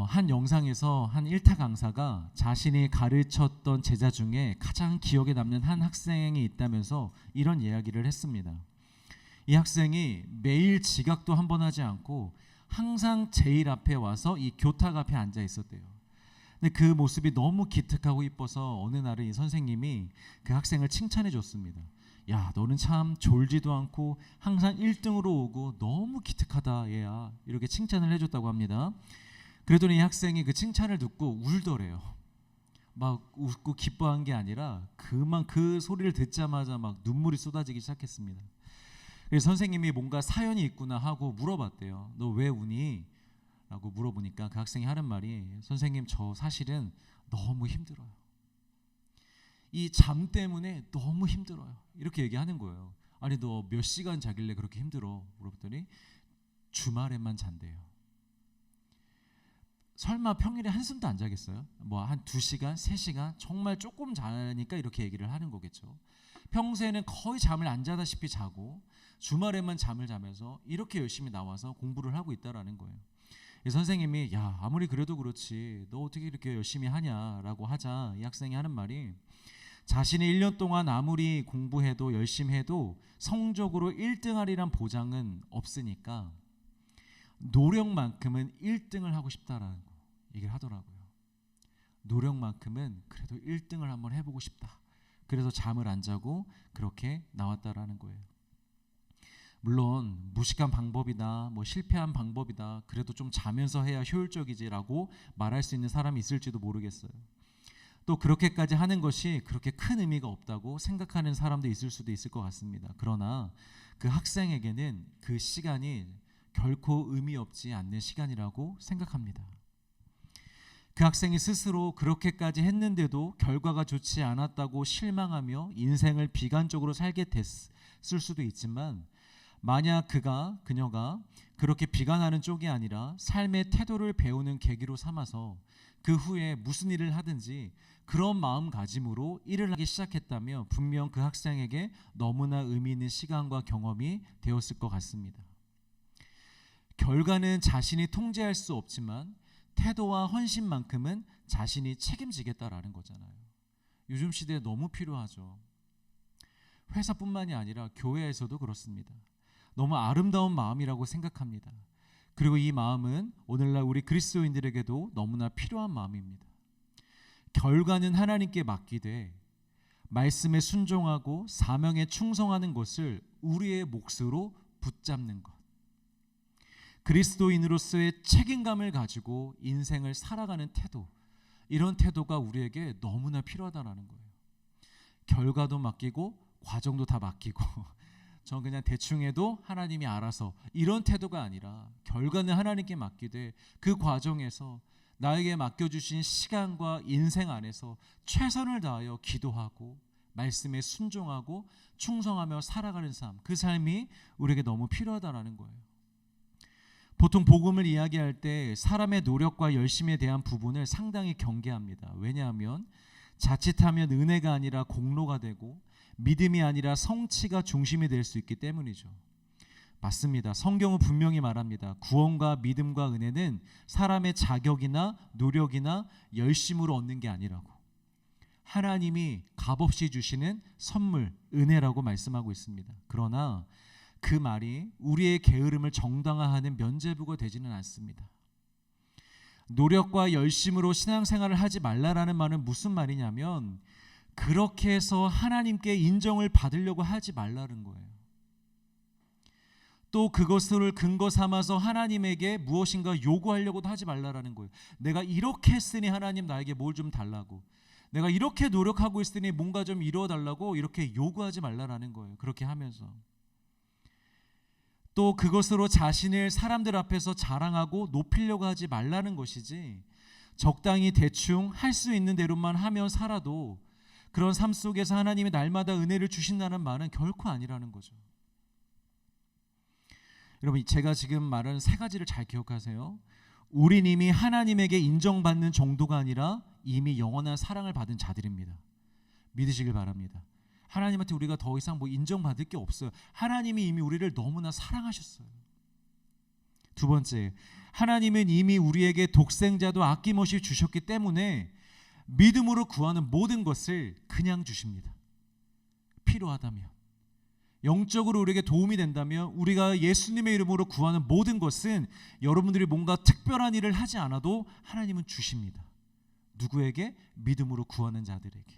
한 영상에서 한 일타 강사가 자신이 가르쳤던 제자 중에 가장 기억에 남는 한 학생이 있다면서 이런 이야기를 했습니다. 이 학생이 매일 지각도 한 번 하지 않고 항상 제일 앞에 와서 이 교탁 앞에 앉아 있었대요. 근데 그 모습이 너무 기특하고 이뻐서 어느 날은 이 선생님이 그 학생을 칭찬해 줬습니다. 야, 너는 참 졸지도 않고 항상 1등으로 오고 너무 기특하다 얘야, 이렇게 칭찬을 해줬다고 합니다. 그랬더니 이 학생이 그 칭찬을 듣고 울더래요. 막 웃고 기뻐한 게 아니라 그 소리를 듣자마자 막 눈물이 쏟아지기 시작했습니다. 그래서 선생님이 뭔가 사연이 있구나 하고 물어봤대요. 너 왜 우니? 라고 물어보니까 그 학생이 하는 말이, 선생님 저 사실은 너무 힘들어요. 이 잠 때문에 너무 힘들어요. 이렇게 얘기하는 거예요. 아니 너 몇 시간 자길래 그렇게 힘들어? 물어봤더니 주말에만 잔대요. 설마 평일에 한숨도 안 자겠어요? 뭐 한 2시간, 3시간 정말 조금 자니까 이렇게 얘기를 하는 거겠죠. 평소에는 거의 잠을 안 자다시피 자고 주말에만 잠을 자면서 이렇게 열심히 나와서 공부를 하고 있다라는 거예요. 선생님이 야, 아무리 그래도 그렇지 너 어떻게 이렇게 열심히 하냐라고 하자 이 학생이 하는 말이, 자신이 1년 동안 아무리 공부해도 열심히 해도 성적으로 1등하리란 보장은 없으니까 노력만큼은 1등을 하고 싶다라는 거 얘기를 하더라고요. 노력만큼은 그래도 1등을 한번 해보고 싶다. 그래서 잠을 안 자고 그렇게 나왔다라는 거예요. 물론 무식한 방법이다, 뭐 실패한 방법이다, 그래도 좀 자면서 해야 효율적이지라고 말할 수 있는 사람이 있을지도 모르겠어요. 또 그렇게까지 하는 것이 그렇게 큰 의미가 없다고 생각하는 사람도 있을 수도 있을 것 같습니다. 그러나 그 학생에게는 그 시간이 결코 의미 없지 않는 시간이라고 생각합니다. 그 학생이 스스로 그렇게까지 했는데도 결과가 좋지 않았다고 실망하며 인생을 비관적으로 살게 됐을 수도 있지만, 만약 그녀가 그렇게 비관하는 쪽이 아니라 삶의 태도를 배우는 계기로 삼아서 그 후에 무슨 일을 하든지 그런 마음가짐으로 일을 하기 시작했다면 분명 그 학생에게 너무나 의미 있는 시간과 경험이 되었을 것 같습니다. 결과는 자신이 통제할 수 없지만 태도와 헌신만큼은 자신이 책임지겠다라는 거잖아요. 요즘 시대에 너무 필요하죠. 회사뿐만이 아니라 교회에서도 그렇습니다. 너무 아름다운 마음이라고 생각합니다. 그리고 이 마음은 오늘날 우리 그리스도인들에게도 너무나 필요한 마음입니다. 결과는 하나님께 맡기되 말씀에 순종하고 사명에 충성하는 것을 우리의 몫으로 붙잡는 것, 그리스도인으로서의 책임감을 가지고 인생을 살아가는 태도, 이런 태도가 우리에게 너무나 필요하다는 거예요. 결과도 맡기고 과정도 다 맡기고 전 그냥 대충 해도 하나님이 알아서, 이런 태도가 아니라 결과는 하나님께 맡기되 그 과정에서 나에게 맡겨주신 시간과 인생 안에서 최선을 다하여 기도하고 말씀에 순종하고 충성하며 살아가는 삶, 그 삶이 우리에게 너무 필요하다는 거예요. 보통 복음을 이야기할 때 사람의 노력과 열심에 대한 부분을 상당히 경계합니다. 왜냐하면 자칫하면 은혜가 아니라 공로가 되고 믿음이 아니라 성취가 중심이 될 수 있기 때문이죠. 맞습니다. 성경은 분명히 말합니다. 구원과 믿음과 은혜는 사람의 자격이나 노력이나 열심으로 얻는 게 아니라고. 하나님이 값없이 주시는 선물, 은혜라고 말씀하고 있습니다. 그러나 그 말이 우리의 게으름을 정당화하는 면죄부가 되지는 않습니다. 노력과 열심으로 신앙생활을 하지 말라라는 말은 무슨 말이냐면, 그렇게 해서 하나님께 인정을 받으려고 하지 말라는 거예요. 또 그것을 근거 삼아서 하나님에게 무엇인가 요구하려고도 하지 말라라는 거예요. 내가 이렇게 했으니 하나님 나에게 뭘 좀 달라고, 내가 이렇게 노력하고 있으니 뭔가 좀 이루어달라고 이렇게 요구하지 말라라는 거예요. 그렇게 하면서 또 그것으로 자신을 사람들 앞에서 자랑하고 높이려고 하지 말라는 것이지, 적당히 대충 할 수 있는 대로만 하면 살아도 그런 삶 속에서 하나님이 날마다 은혜를 주신다는 말은 결코 아니라는 거죠. 여러분, 제가 지금 말하는 3가지를 잘 기억하세요. 우린 이미 하나님에게 인정받는 정도가 아니라 이미 영원한 사랑을 받은 자들입니다. 믿으시길 바랍니다. 하나님한테 우리가 더 이상 뭐 인정받을 게 없어요. 하나님이 이미 우리를 너무나 사랑하셨어요. 2번째, 하나님은 이미 우리에게 독생자도 아낌없이 주셨기 때문에 믿음으로 구하는 모든 것을 그냥 주십니다. 필요하다면, 영적으로 우리에게 도움이 된다면, 우리가 예수님의 이름으로 구하는 모든 것은 여러분들이 뭔가 특별한 일을 하지 않아도 하나님은 주십니다. 누구에게? 믿음으로 구하는 자들에게.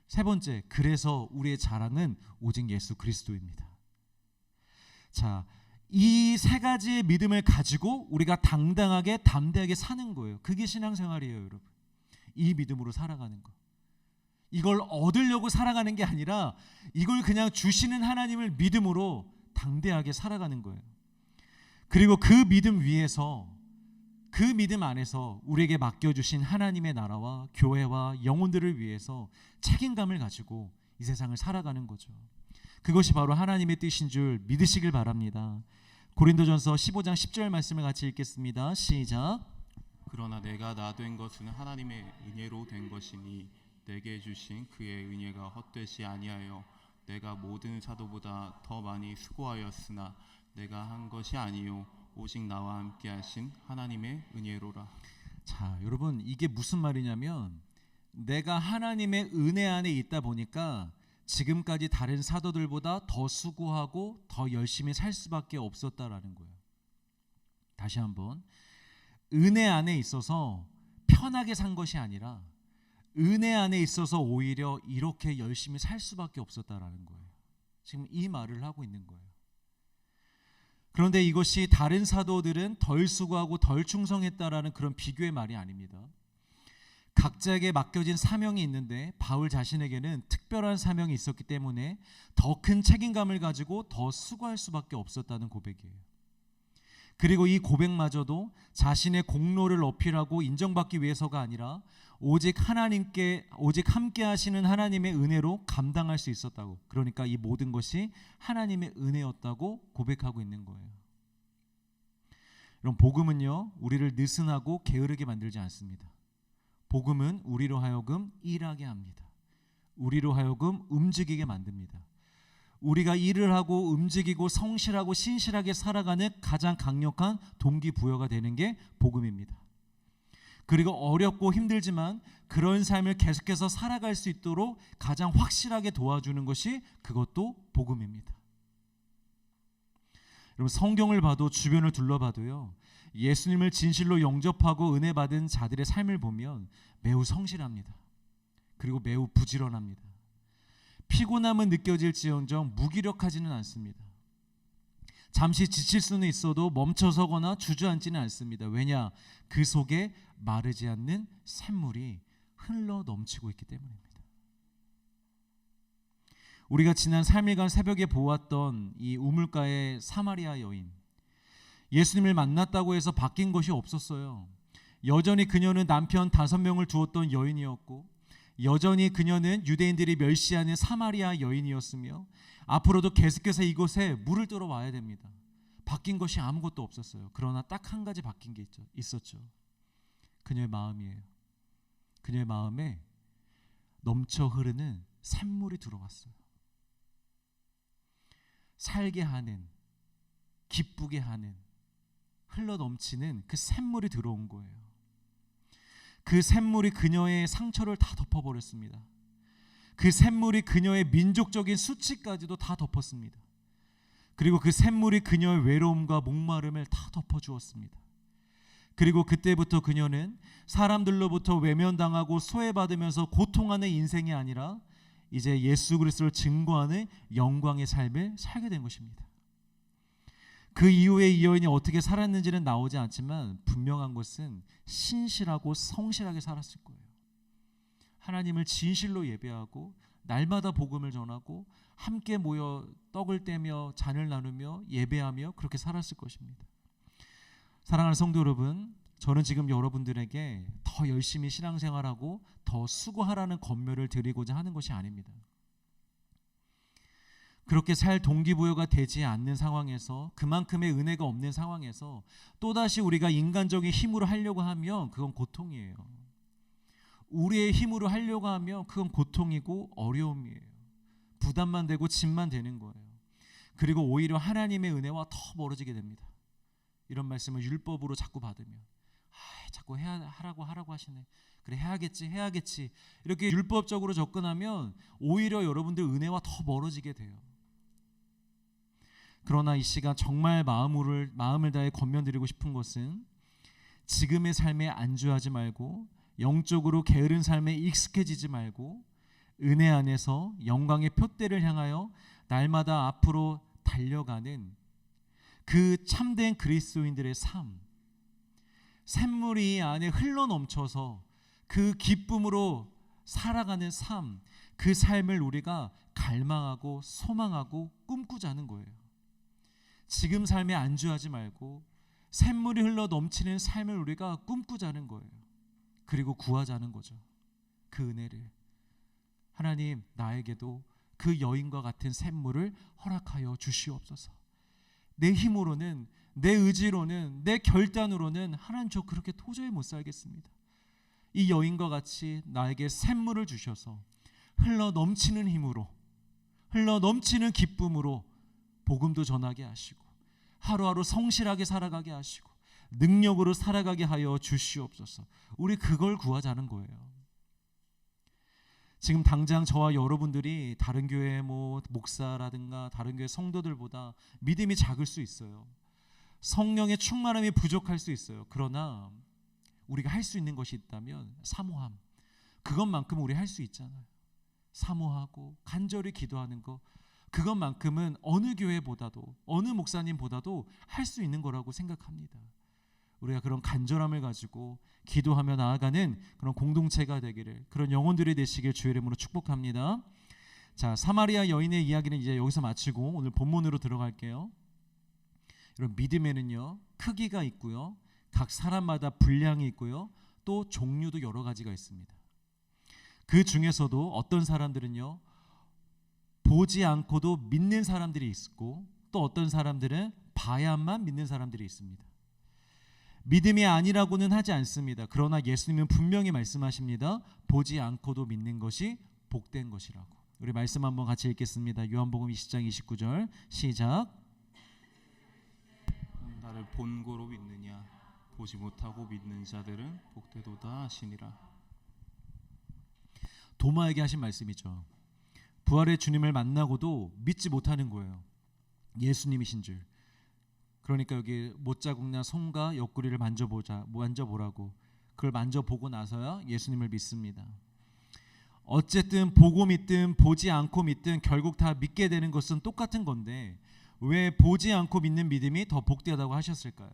세 번째, 그래서 우리의 자랑은 오직 예수 그리스도입니다. 자, 이 세 가지의 믿음을 가지고 우리가 당당하게 담대하게 사는 거예요. 그게 신앙생활이에요, 여러분. 이 믿음으로 살아가는 거. 이걸 얻으려고 살아가는 게 아니라 이걸 그냥 주시는 하나님을 믿음으로 당대하게 살아가는 거예요. 그리고 그 믿음 위에서, 그 믿음 안에서 우리에게 맡겨주신 하나님의 나라와 교회와 영혼들을 위해서 책임감을 가지고 이 세상을 살아가는 거죠. 그것이 바로 하나님의 뜻인 줄 믿으시길 바랍니다. 고린도전서 15장 10절 말씀을 같이 읽겠습니다. 시작. 그러나 내가 나 된 것은 하나님의 은혜로 된 것이니 내게 주신 그의 은혜가 헛되지 아니하여 내가 모든 사도보다 더 많이 수고하였으나 내가 한 것이 아니요 오직 나와 함께 하신 하나님의 은혜로라. 자, 여러분, 이게 무슨 말이냐면 내가 하나님의 은혜 안에 있다 보니까 지금까지 다른 사도들보다 더 수고하고 더 열심히 살 수밖에 없었다라는 거예요. 다시 한번, 은혜 안에 있어서 편하게 산 것이 아니라 은혜 안에 있어서 오히려 이렇게 열심히 살 수밖에 없었다라는 거예요. 지금 이 말을 하고 있는 거예요. 그런데 이것이 다른 사도들은 덜 수고하고 덜 충성했다라는 그런 비교의 말이 아닙니다. 각자에게 맡겨진 사명이 있는데 바울 자신에게는 특별한 사명이 있었기 때문에 더 큰 책임감을 가지고 더 수고할 수밖에 없었다는 고백이에요. 그리고 이 고백마저도 자신의 공로를 어필하고 인정받기 위해서가 아니라 오직 함께 하시는 하나님의 은혜로 감당할 수 있었다고, 그러니까 이 모든 것이 하나님의 은혜였다고 고백하고 있는 거예요. 여러분, 복음은요, 우리를 느슨하고 게으르게 만들지 않습니다. 복음은 우리로 하여금 일하게 합니다. 우리로 하여금 움직이게 만듭니다. 우리가 일을 하고 움직이고 성실하고 신실하게 살아가는 가장 강력한 동기부여가 되는 게 복음입니다. 그리고 어렵고 힘들지만 그런 삶을 계속해서 살아갈 수 있도록 가장 확실하게 도와주는 것이 그것도 복음입니다. 여러분, 성경을 봐도 주변을 둘러봐도요, 예수님을 진실로 영접하고 은혜 받은 자들의 삶을 보면 매우 성실합니다. 그리고 매우 부지런합니다. 피곤함은 느껴질지언정 무기력하지는 않습니다. 잠시 지칠 수는 있어도 멈춰서거나 주저앉지는 않습니다. 왜냐? 그 속에 마르지 않는 샘물이 흘러 넘치고 있기 때문입니다. 우리가 지난 3일간 새벽에 보았던 이 우물가의 사마리아 여인, 예수님을 만났다고 해서 바뀐 것이 없었어요. 여전히 그녀는 남편 5명을 두었던 여인이었고, 여전히 그녀는 유대인들이 멸시하는 사마리아 여인이었으며 앞으로도 계속해서 이곳에 물을 뜨러 와야 됩니다. 바뀐 것이 아무것도 없었어요. 그러나 딱 한 가지 바뀐 게 있었죠. 그녀의 마음이에요. 그녀의 마음에 넘쳐 흐르는 샘물이 들어왔어요. 살게 하는, 기쁘게 하는, 흘러 넘치는 그 샘물이 들어온 거예요. 그 샘물이 그녀의 상처를 다 덮어버렸습니다. 그 샘물이 그녀의 민족적인 수치까지도 다 덮었습니다. 그리고 그 샘물이 그녀의 외로움과 목마름을 다 덮어주었습니다. 그리고 그때부터 그녀는 사람들로부터 외면당하고 소외받으면서 고통하는 인생이 아니라 이제 예수 그리스도를 증거하는 영광의 삶을 살게 된 것입니다. 그 이후에 이 여인이 어떻게 살았는지는 나오지 않지만 분명한 것은 신실하고 성실하게 살았을 거예요. 하나님을 진실로 예배하고 날마다 복음을 전하고 함께 모여 떡을 떼며 잔을 나누며 예배하며 그렇게 살았을 것입니다. 사랑하는 성도 여러분, 저는 지금 여러분들에게 더 열심히 신앙생활하고 더 수고하라는 권면을 드리고자 하는 것이 아닙니다. 그렇게 살 동기부여가 되지 않는 상황에서, 그만큼의 은혜가 없는 상황에서 또다시 우리가 인간적인 힘으로 하려고 하면 그건 고통이에요. 우리의 힘으로 하려고 하면 그건 고통이고 어려움이에요. 부담만 되고 짐만 되는 거예요. 그리고 오히려 하나님의 은혜와 더 멀어지게 됩니다. 이런 말씀을 율법으로 자꾸 받으면 자꾸 하라고 하시네. 그래 해야겠지. 이렇게 율법적으로 접근하면 오히려 여러분들 은혜와 더 멀어지게 돼요. 그러나 이 시간 정말 마음을 다해 권면드리고 싶은 것은 지금의 삶에 안주하지 말고 영적으로 게으른 삶에 익숙해지지 말고 은혜 안에서 영광의 표대를 향하여 날마다 앞으로 달려가는 그 참된 그리스도인들의 삶, 샘물이 안에 흘러넘쳐서 그 기쁨으로 살아가는 삶, 그 삶을 우리가 갈망하고 소망하고 꿈꾸자는 거예요. 지금 삶에 안주하지 말고 샘물이 흘러 넘치는 삶을 우리가 꿈꾸자는 거예요. 그리고 구하자는 거죠. 그 은혜를. 하나님, 나에게도 그 여인과 같은 샘물을 허락하여 주시옵소서. 내 힘으로는, 내 의지로는, 내 결단으로는 하나님, 저 그렇게 도저히 못 살겠습니다. 이 여인과 같이 나에게 샘물을 주셔서 흘러 넘치는 힘으로, 흘러 넘치는 기쁨으로 복음도 전하게 하시고 하루하루 성실하게 살아가게 하시고 능력으로 살아가게 하여 주시옵소서. 우리 그걸 구하자는 거예요. 지금 당장 저와 여러분들이 다른 교회 목사라든가 다른 교회 성도들보다 믿음이 작을 수 있어요. 성령의 충만함이 부족할 수 있어요. 그러나 우리가 할 수 있는 것이 있다면 사모함, 그것만큼 우리 할 수 있잖아요. 사모하고 간절히 기도하는 거, 그것만큼은 어느 교회보다도 어느 목사님보다도 할 수 있는 거라고 생각합니다. 우리가 그런 간절함을 가지고 기도하며 나아가는 그런 공동체가 되기를, 그런 영혼들이 되시길 주의 이름으로 축복합니다. 자, 사마리아 여인의 이야기는 이제 여기서 마치고 오늘 본문으로 들어갈게요. 여러분, 믿음에는요 크기가 있고요, 각 사람마다 분량이 있고요, 또 종류도 여러 가지가 있습니다. 그 중에서도 어떤 사람들은요 보지 않고도 믿는 사람들이 있고, 또 어떤 사람들은 봐야만 믿는 사람들이 있습니다. 믿음이 아니라고는 하지 않습니다. 그러나 예수님은 분명히 말씀하십니다. 보지 않고도 믿는 것이 복된 것이라고. 우리 말씀 한번 같이 읽겠습니다. 요한복음 20장 29절 시작. 나를 본고로 믿느냐, 보지 못하고 믿는 자들은 복되도다 하시니라. 도마에게 하신 말씀이죠. 부활의 주님을 만나고도 믿지 못하는 거예요. 예수님이신 줄. 그러니까 여기 못자국나 손과 옆구리를 만져보라고. 그걸 만져보고 나서야 예수님을 믿습니다. 어쨌든 보고 믿든 보지 않고 믿든 결국 다 믿게 되는 것은 똑같은 건데 왜 보지 않고 믿는 믿음이 더 복되다고 하셨을까요?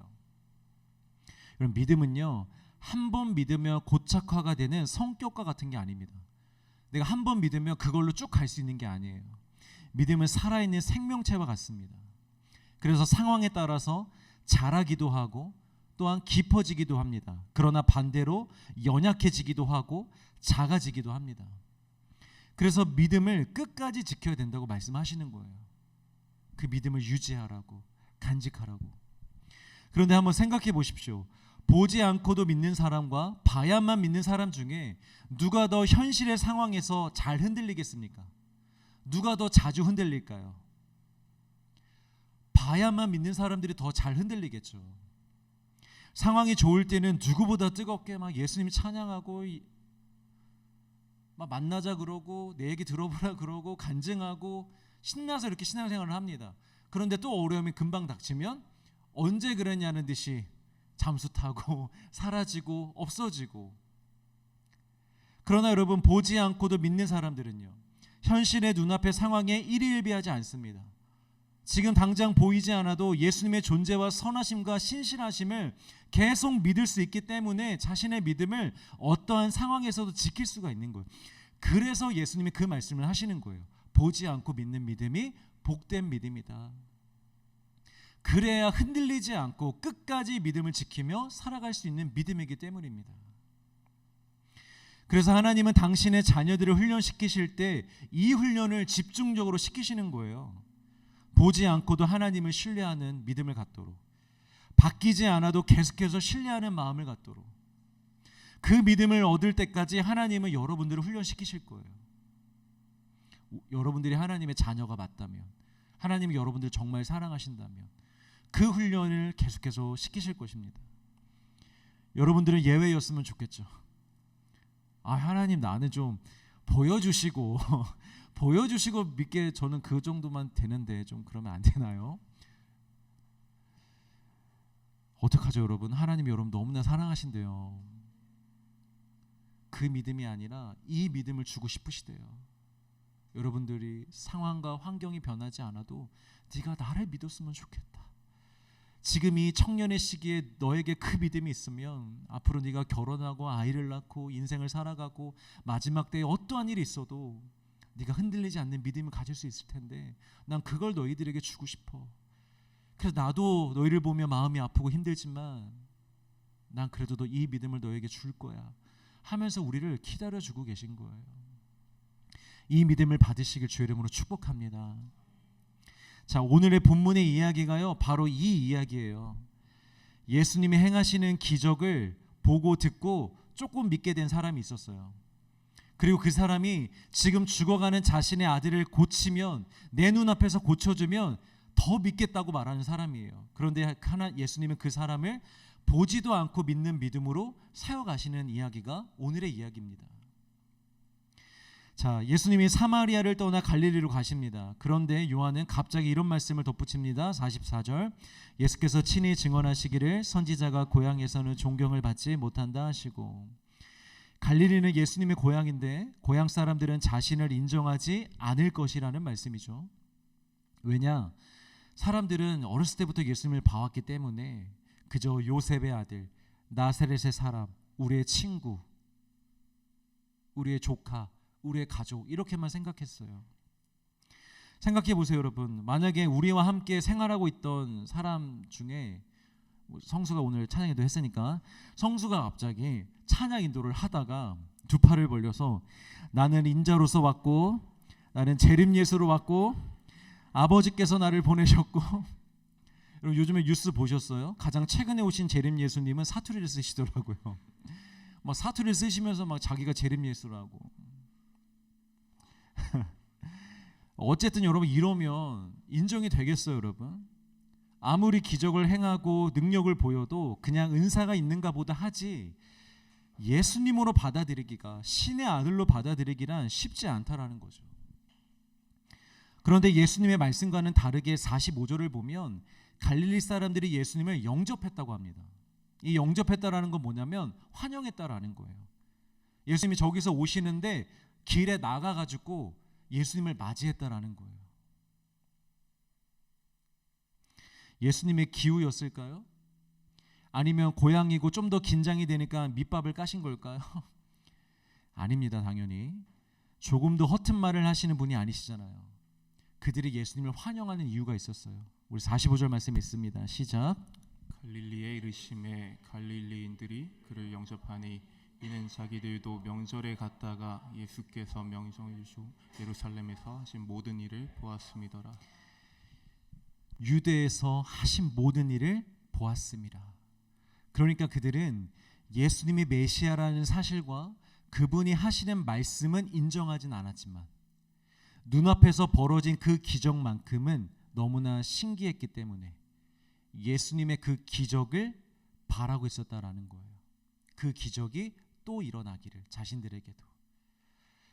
여러분, 믿음은요 한 번 믿으며 고착화가 되는 성격과 같은 게 아닙니다. 내가 한 번 믿으면 그걸로 쭉 갈 수 있는 게 아니에요. 믿음은 살아있는 생명체와 같습니다. 그래서 상황에 따라서 자라기도 하고 또한 깊어지기도 합니다. 그러나 반대로 연약해지기도 하고 작아지기도 합니다. 그래서 믿음을 끝까지 지켜야 된다고 말씀하시는 거예요. 그 믿음을 유지하라고, 간직하라고. 그런데 한번 생각해 보십시오. 보지 않고도 믿는 사람과 봐야만 믿는 사람 중에 누가 더 현실의 상황에서 잘 흔들리겠습니까? 누가 더 자주 흔들릴까요? 봐야만 믿는 사람들이 더 잘 흔들리겠죠. 상황이 좋을 때는 누구보다 뜨겁게 막 예수님 찬양하고 막 만나자 그러고 내 얘기 들어보라 그러고 간증하고 신나서 이렇게 신앙생활을 합니다. 그런데 또 어려움이 금방 닥치면 언제 그랬냐는 듯이 잠수 타고 사라지고 없어지고. 그러나 여러분, 보지 않고도 믿는 사람들은요 현실의 눈앞의 상황에 일희일비하지 않습니다. 지금 당장 보이지 않아도 예수님의 존재와 선하심과 신실하심을 계속 믿을 수 있기 때문에 자신의 믿음을 어떠한 상황에서도 지킬 수가 있는 거예요. 그래서 예수님이 그 말씀을 하시는 거예요. 보지 않고 믿는 믿음이 복된 믿음이다. 그래야 흔들리지 않고 끝까지 믿음을 지키며 살아갈 수 있는 믿음이기 때문입니다. 그래서 하나님은 당신의 자녀들을 훈련시키실 때 이 훈련을 집중적으로 시키시는 거예요. 보지 않고도 하나님을 신뢰하는 믿음을 갖도록, 바뀌지 않아도 계속해서 신뢰하는 마음을 갖도록, 그 믿음을 얻을 때까지 하나님은 여러분들을 훈련시키실 거예요. 여러분들이 하나님의 자녀가 맞다면, 하나님이 여러분들을 정말 사랑하신다면, 그 훈련을 계속해서 시키실 것입니다. 여러분들은 예외였으면 좋겠죠. 하나님 나는 좀 보여주시고 보여주시고 믿게 저는 그 정도만 되는데 좀 그러면 안 되나요? 어떡하죠 여러분? 하나님이 여러분 너무나 사랑하신대요. 그 믿음이 아니라 이 믿음을 주고 싶으시대요. 여러분들이 상황과 환경이 변하지 않아도 네가 나를 믿었으면 좋겠다. 지금 이 청년의 시기에 너에게 그 믿음이 있으면 앞으로 네가 결혼하고 아이를 낳고 인생을 살아가고 마지막 때에 어떠한 일이 있어도 네가 흔들리지 않는 믿음을 가질 수 있을 텐데 난 그걸 너희들에게 주고 싶어. 그래서 나도 너희를 보며 마음이 아프고 힘들지만 난 그래도 이 믿음을 너에게 줄 거야 하면서 우리를 기다려주고 계신 거예요. 이 믿음을 받으시길 주의 이름으로 축복합니다. 자, 오늘의 본문의 이야기가요 바로 이 이야기예요. 예수님이 행하시는 기적을 보고 듣고 조금 믿게 된 사람이 있었어요. 그리고 그 사람이 지금 죽어가는 자신의 아들을 고치면 내 눈앞에서 고쳐주면 더 믿겠다고 말하는 사람이에요. 그런데 예수님은 그 사람을 보지도 않고 믿는 믿음으로 세워가시는 이야기가 오늘의 이야기입니다. 자, 예수님이 사마리아를 떠나 갈릴리로 가십니다. 그런데 요한은 갑자기 이런 말씀을 덧붙입니다. 44절 예수께서 친히 증언하시기를 선지자가 고향에서는 존경을 받지 못한다 하시고, 갈릴리는 예수님의 고향인데 고향 사람들은 자신을 인정하지 않을 것이라는 말씀이죠. 왜냐? 사람들은 어렸을 때부터 예수님을 봐왔기 때문에 그저 요셉의 아들, 나사렛의 사람, 우리의 친구, 우리의 조카, 우리의 가족 이렇게만 생각했어요. 생각해 보세요 여러분. 만약에 우리와 함께 생활하고 있던 사람 중에 성수가 오늘 찬양 인도 했으니까 성수가 갑자기 찬양 인도를 하다가 두 팔을 벌려서 나는 인자로서 왔고 나는 재림 예수로 왔고 아버지께서 나를 보내셨고 여러분 요즘에 뉴스 보셨어요? 가장 최근에 오신 재림 예수님은 사투리를 쓰시더라고요. 막 사투리를 쓰시면서 막 자기가 재림 예수라고. 어쨌든 여러분 이러면 인정이 되겠어요 여러분? 아무리 기적을 행하고 능력을 보여도 그냥 은사가 있는가 보다 하지 예수님으로 받아들이기가, 신의 아들로 받아들이기란 쉽지 않다라는 거죠. 그런데 예수님의 말씀과는 다르게 45절을 보면 갈릴리 사람들이 예수님을 영접했다고 합니다. 이 영접했다라는 건 뭐냐면 환영했다라는 거예요. 예수님이 저기서 오시는데 길에 나가가지고 예수님을 맞이했다라는 거예요. 예수님의 기우였을까요? 아니면 고향이고 좀 더 긴장이 되니까 밑밥을 까신 걸까요? 아닙니다. 당연히 조금도 허튼 말을 하시는 분이 아니시잖아요. 그들이 예수님을 환영하는 이유가 있었어요. 우리 45절 말씀 있습니다. 시작. 갈릴리에 이르심에 갈릴리인들이 그를 영접하니 이는 자기들도 명절에 갔다가 예수께서 명령을 주시고 예루살렘에서 하신 모든 일을 보았음이더라. 유대에서 하신 모든 일을 보았습니다. 그러니까 그들은 예수님이 메시아라는 사실과 그분이 하시는 말씀은 인정하진 않았지만 눈앞에서 벌어진 그 기적만큼은 너무나 신기했기 때문에 예수님의 그 기적을 바라고 있었다라는 거예요. 그 기적이 또 일어나기를 자신들에게도.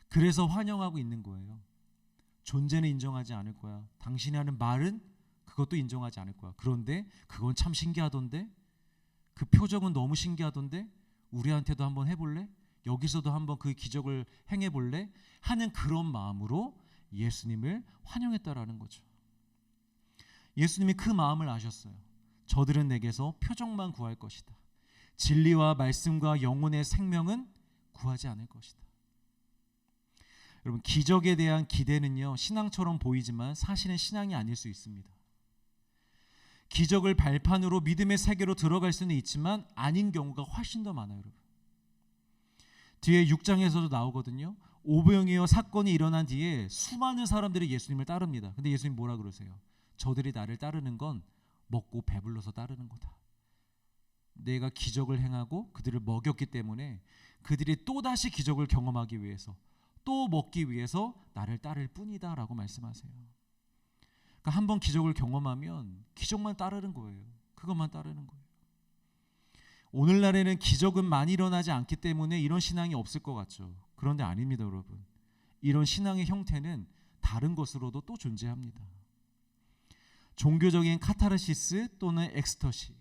그래서 환영하고 있는 거예요. 존재는 인정하지 않을 거야. 당신이 하는 말은 그것도 인정하지 않을 거야. 그런데 그건 참 신기하던데, 그 표정은 너무 신기하던데, 우리한테도 한번 해볼래? 여기서도 한번 그 기적을 행해볼래? 하는 그런 마음으로 예수님을 환영했다라는 거죠. 예수님이 그 마음을 아셨어요. 저들은 내게서 표적만 구할 것이다. 진리와 말씀과 영혼의 생명은 구하지 않을 것이다. 여러분, 기적에 대한 기대는요, 신앙처럼 보이지만 사실은 신앙이 아닐 수 있습니다. 기적을 발판으로 믿음의 세계로 들어갈 수는 있지만 아닌 경우가 훨씬 더 많아요. 여러분, 뒤에 6장에서도 나오거든요. 오병이어 사건이 일어난 뒤에 수많은 사람들이 예수님을 따릅니다. 근데 예수님 뭐라 그러세요? 저들이 나를 따르는 건 먹고 배불러서 따르는 거다. 내가 기적을 행하고 그들을 먹였기 때문에 그들이 또다시 기적을 경험하기 위해서, 또 먹기 위해서 나를 따를 뿐이다 라고 말씀하세요. 그러니까 그러니까 한번 기적을 경험하면 기적만 따르는 거예요. 그것만 따르는 거예요. 오늘날에는 기적은 많이 일어나지 않기 때문에 이런 신앙이 없을 것 같죠. 그런데 아닙니다, 여러분. 이런 신앙의 형태는 다른 것으로도 또 존재합니다. 종교적인 카타르시스 또는 엑스터시,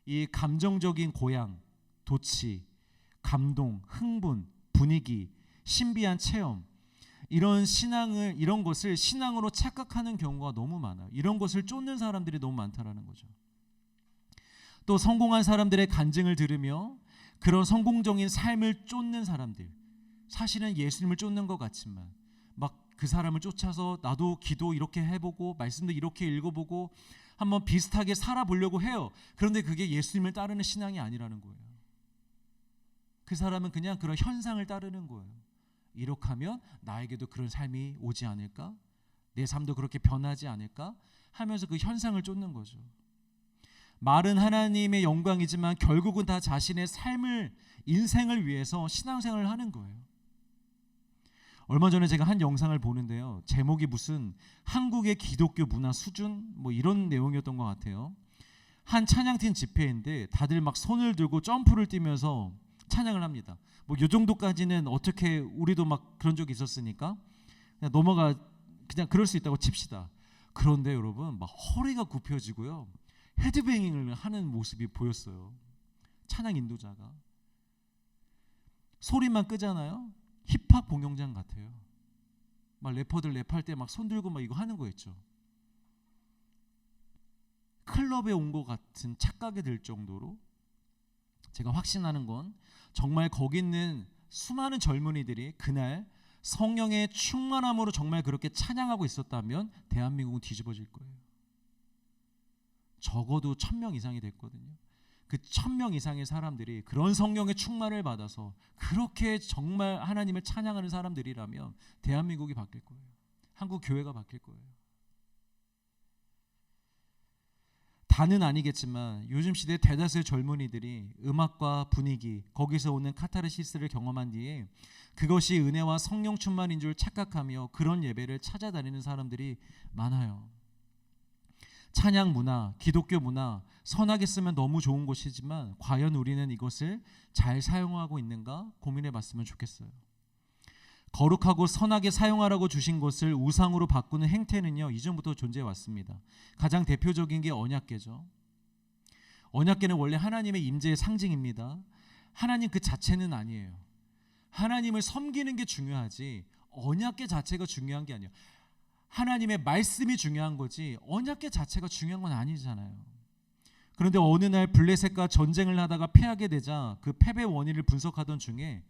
이 감정적인 고양, 도취, 감동, 흥분, 분위기, 신비한 체험, 이런 것을 신앙으로 착각하는 경우가 너무 많아요. 이런 것을 쫓는 사람들이 너무 많다라는 거죠. 또 성공한 사람들의 간증을 들으며 그런 성공적인 삶을 쫓는 사람들, 사실은 예수님을 쫓는 것 같지만 막 그 사람을 쫓아서 나도 기도 이렇게 해보고 말씀도 이렇게 읽어보고 한번 비슷하게 살아보려고 해요. 그런데 그게 예수님을 따르는 신앙이 아니라는 거예요. 그 사람은 그냥 그런 현상을 따르는 거예요. 이렇게 하면 나에게도 그런 삶이 오지 않을까? 내 삶도 그렇게 변하지 않을까? 하면서 그 현상을 쫓는 거죠. 말은 하나님의 영광이지만 결국은 다 자신의 삶을, 인생을 위해서 신앙생활을 하는 거예요. 얼마 전에 제가 한 영상을 보는데요. 제목이 무슨 한국의 기독교 문화 수준 뭐 이런 내용이었던 것 같아요. 한 찬양팀 집회인데 다들 막 손을 들고 점프를 뛰면서 찬양을 합니다. 뭐 이 정도까지는 어떻게 우리도 막 그런 적이 있었으니까 그냥 그럴 수 있다고 칩시다. 그런데 여러분 막 허리가 굽혀지고요. 헤드뱅잉을 하는 모습이 보였어요. 찬양 인도자가. 소리만 끄잖아요. 힙합 공연장 같아요. 막 래퍼들 랩할 때 막 손 들고 막 이거 하는 거 있죠. 클럽에 온 것 같은 착각이 들 정도로 제가 확신하는 건 정말 거기 있는 수많은 젊은이들이 그날 성령의 충만함으로 정말 그렇게 찬양하고 있었다면 대한민국은 뒤집어질 거예요. 적어도 1000명 이상이 됐거든요. 그 1000명 이상의 사람들이 그런 성령의 충만을 받아서 그렇게 정말 하나님을 찬양하는 사람들이라면 대한민국이 바뀔 거예요. 한국 교회가 바뀔 거예요. 다는 아니겠지만 요즘 시대 대다수의 젊은이들이 음악과 분위기, 거기서 오는 카타르시스를 경험한 뒤에 그것이 은혜와 성령 충만인 줄 착각하며 그런 예배를 찾아다니는 사람들이 많아요. 찬양 문화, 기독교 문화 선하게 쓰면 너무 좋은 것이지만 과연 우리는 이것을 잘 사용하고 있는가 고민해 봤으면 좋겠어요. 거룩하고 선하게 사용하라고 주신 것을 우상으로 바꾸는 행태는요, 이전부터 존재해 왔습니다. 가장 대표적인 게 언약궤죠. 언약궤는 원래 하나님의 임재의 상징입니다. 하나님 그 자체는 아니에요. 하나님을 섬기는 게 중요하지 언약궤 자체가 중요한 게 아니에요. 하나님의 말씀이 중요한 거지 언약궤 자체가 중요한 건 아니잖아요. 그런데 어느 날 블레셋과 전쟁을 하다가 패하게 되자 그 패배 원인을 분석하던 중에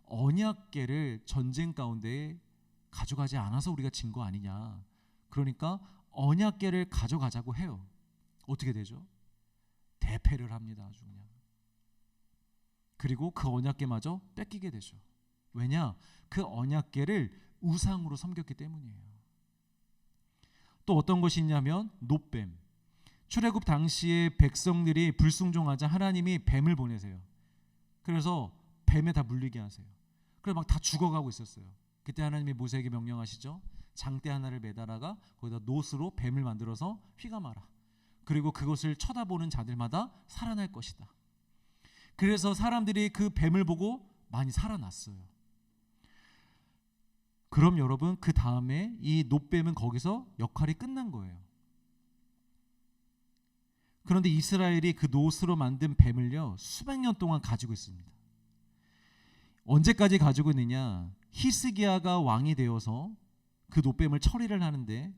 언약궤를 전쟁 가운데 가져가지 않아서 우리가 진 거 아니냐. 그러니까 언약궤를 가져가자고 해요. 어떻게 되죠? 대패를 합니다. 아주 그냥. 그리고 그 언약궤마저 뺏기게 되죠. 왜냐? 그 언약궤를 우상으로 섬겼기 때문이에요. 또 어떤 것이 있냐면 놋뱀. 출애굽 당시에 백성들이 불순종하자 하나님이 뱀을 보내세요. 그래서 뱀에 다 물리게 하세요. 그래서 막 다 죽어가고 있었어요. 그때 하나님이 모세에게 명령하시죠. 장대 하나를 매달아가 거기다 놋으로 뱀을 만들어서 휘감아라. 그리고 그것을 쳐다보는 자들마다 살아날 것이다. 그래서 사람들이 그 뱀을 보고 많이 살아났어요. 그럼 여러분 그 다음에 이 놋뱀은 거기서 역할이 끝난 거예요. 그런데 이스라엘이 그 놋으로 만든 뱀을요 수백 년 동안 가지고 있습니다. 언제까지 가지고 있느냐? 히스기야가 왕이 되어서 그 놋뱀을 처리를 하는데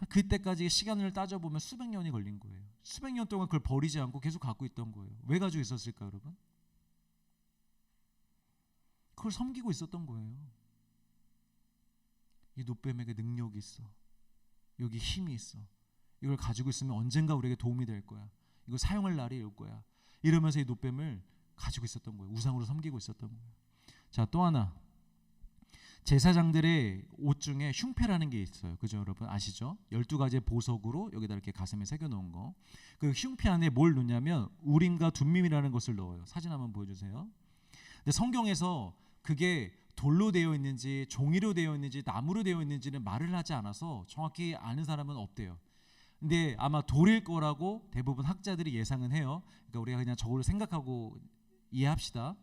그때까지 시간을 따져보면 수백 년이 걸린 거예요. 수백 년 동안 그걸 버리지 않고 계속 갖고 있던 거예요. 왜 가지고 있었을까 여러분? 그걸 섬기고 있었던 거예요. 이 놋뱀에게 능력이 있어. 여기 힘이 있어. 이걸 가지고 있으면 언젠가 우리에게 도움이 될 거야. 이거 사용할 날이 올 거야. 이러면서 이 놋뱀을 가지고 있었던 거예요. 우상으로 섬기고 있었던 거예요. 자, 또 하나. 제사장들의 옷 중에 흉패라는 게 있어요. 그죠, 여러분? 아시죠? 12가지의 보석으로 여기다 이렇게 가슴에 새겨 놓은 거. 그 흉패 안에 뭘 넣냐면 우림과 둠밈이라는 것을 넣어요. 사진 한번 보여 주세요. 근데 성경에서 그게 돌로 되어 있는지 종이로 되어 있는지 나무로 되어 있는지는 말을 하지 않아서 정확히 아는 사람은 없대요. 근데 아마 돌일 거라고 대부분 학자들이 예상은 해요. 그러니까 우리가 그냥 저걸 생각하고 이해합시다.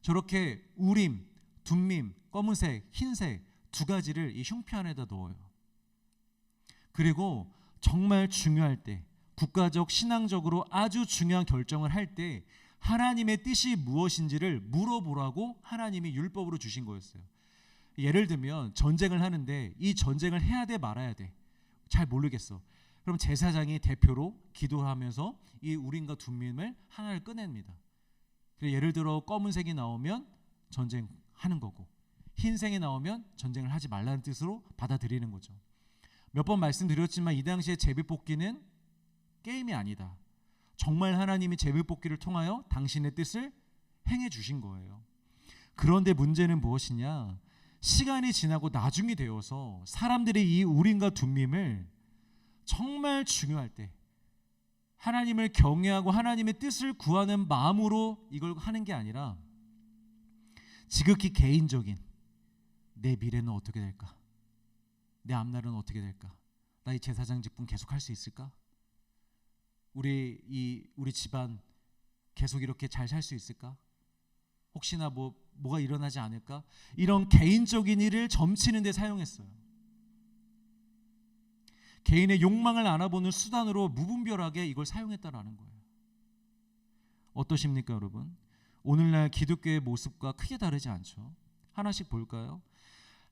저렇게 우림, 둠밈, 검은색, 흰색 두 가지를 이 흉표 안에다 넣어요. 그리고 정말 중요할 때, 국가적, 신앙적으로 아주 중요한 결정을 할 때 하나님의 뜻이 무엇인지를 물어보라고 하나님이 율법으로 주신 거였어요. 예를 들면 전쟁을 하는데 이 전쟁을 해야 돼 말아야 돼? 잘 모르겠어. 그럼 제사장이 대표로 기도하면서 이 우림과 둠밈을 하나를 꺼냅니다. 예를 들어 검은색이 나오면 전쟁하는 거고 흰색이 나오면 전쟁을 하지 말라는 뜻으로 받아들이는 거죠. 몇 번 말씀드렸지만 이 당시에 제비뽑기는 게임이 아니다. 정말 하나님이 제비뽑기를 통하여 당신의 뜻을 행해 주신 거예요. 그런데 문제는 무엇이냐? 시간이 지나고 나중이 되어서 사람들이 이 우림과 둠밈을 정말 중요할 때 하나님을 경외하고 하나님의 뜻을 구하는 마음으로 이걸 하는 게 아니라 지극히 개인적인 내 미래는 어떻게 될까? 내 앞날은 어떻게 될까? 나 이 제사장 직분 계속 할 수 있을까? 우리 집안 계속 이렇게 잘 살 수 있을까? 혹시나 뭐가 일어나지 않을까? 이런 개인적인 일을 점치는 데 사용했어요. 개인의 욕망을 알아보는 수단으로 무분별하게 이걸 사용했다라는 거예요. 어떠십니까, 여러분? 오늘날 기독교의 모습과 크게 다르지 않죠? 하나씩 볼까요?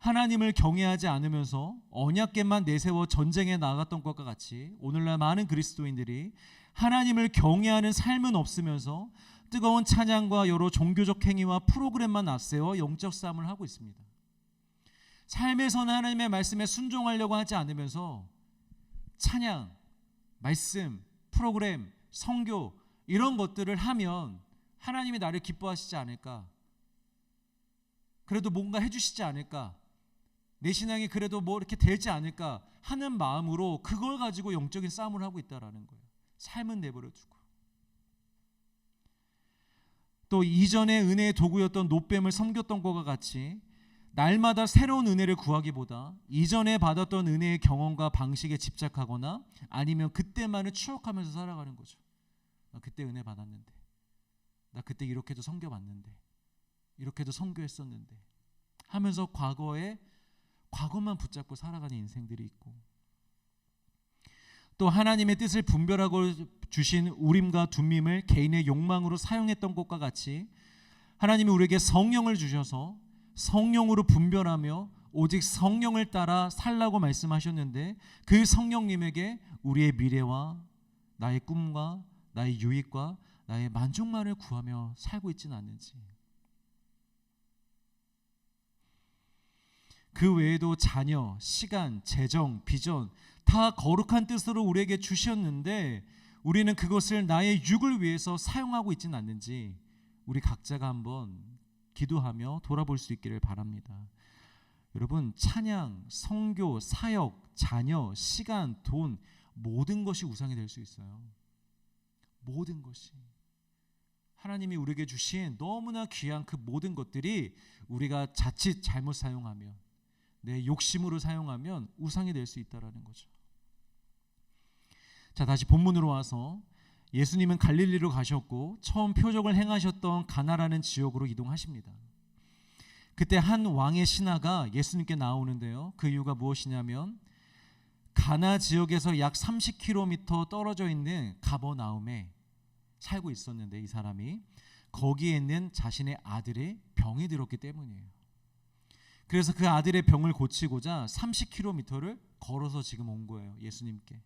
하나님을 경외하지 않으면서 언약궤만 내세워 전쟁에 나갔던 것과 같이 오늘날 많은 그리스도인들이 하나님을 경외하는 삶은 없으면서 뜨거운 찬양과 여러 종교적 행위와 프로그램만 앞세워 영적 싸움을 하고 있습니다. 삶에서는 하나님의 말씀에 순종하려고 하지 않으면서 찬양, 말씀, 프로그램, 선교 이런 것들을 하면 하나님이 나를 기뻐하시지 않을까? 그래도 뭔가 해주시지 않을까? 내 신앙이 그래도 뭐 이렇게 되지 않을까 하는 마음으로 그걸 가지고 영적인 싸움을 하고 있다라는 거예요. 삶은 내버려 두고. 또 이전에 은혜의 도구였던 노뱀을 섬겼던 것과 같이 날마다 새로운 은혜를 구하기보다 이전에 받았던 은혜의 경험과 방식에 집착하거나 아니면 그때만을 추억하면서 살아가는 거죠. 나 그때 은혜 받았는데, 나 그때 이렇게도 섬겨봤는데, 이렇게도 선교했었는데 하면서 과거만 붙잡고 살아가는 인생들이 있고, 또 하나님의 뜻을 분별하고 주신 우림과 둠밈을 개인의 욕망으로 사용했던 것과 같이 하나님이 우리에게 성령을 주셔서 성령으로 분별하며 오직 성령을 따라 살라고 말씀하셨는데 그 성령님에게 우리의 미래와 나의 꿈과 나의 유익과 나의 만족만을 구하며 살고 있지는 않는지, 그 외에도 자녀, 시간, 재정, 비전 다 거룩한 뜻으로 우리에게 주셨는데 우리는 그것을 나의 유익을 위해서 사용하고 있지는 않는지 우리 각자가 한번 기도하며 돌아볼 수 있기를 바랍니다. 여러분, 찬양, 선교, 사역, 자녀, 시간, 돈 모든 것이 우상이 될 수 있어요. 모든 것이 하나님이 우리에게 주신 너무나 귀한 그 모든 것들이 우리가 자칫 잘못 사용하면, 내 욕심으로 사용하면 우상이 될 수 있다라는 거죠. 자, 다시 본문으로 와서 예수님은 갈릴리로 가셨고 처음 표적을 행하셨던 가나라는 지역으로 이동하십니다. 그때 한 왕의 신하가 예수님께 나오는데요. 그 이유가 무엇이냐면 가나 지역에서 약 30km 떨어져 있는 가버나움에 살고 있었는데 이 사람이 거기에 있는 자신의 아들의 병이 들었기 때문이에요. 그래서 그 아들의 병을 고치고자 30km를 걸어서 지금 온 거예요. 예수님께.